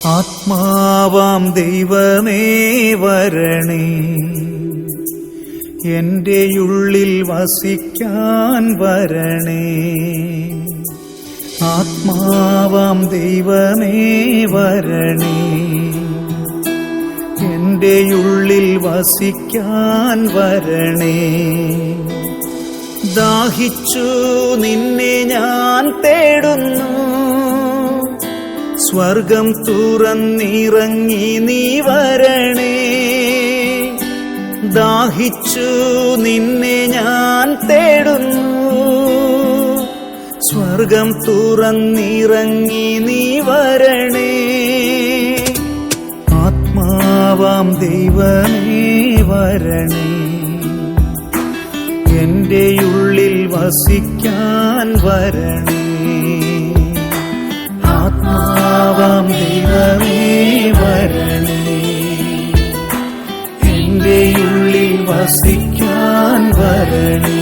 ആത്മാവാം ദൈവമേ വരണേ, എന്റെ ഉള്ളിൽ വസിക്കാൻ വരണേ. ആത്മാവാം ദൈവമേ വരണേ, എന്റെ ഉള്ളിൽ വസിക്കാൻ വരണേ. ദാഹിച്ചു നിന്നെ ഞാൻ തേടുന്നു, സ്വർഗം തുറന്നിറങ്ങി നീ വരണേ. ദാഹിച്ചു നിന്നെ ഞാൻ തേടുന്നു, സ്വർഗം തുറന്നിറങ്ങി നീ വരണേ. ആത്മാവാം ദൈവമേ വരണേ, എന്റെ ഉള്ളിൽ വസിക്കാൻ വരണേ. ആത്മാവാം ദൈവമേ വരണേ, എന്റെ ഉള്ളിൽ വസിക്കാൻ വരണേ.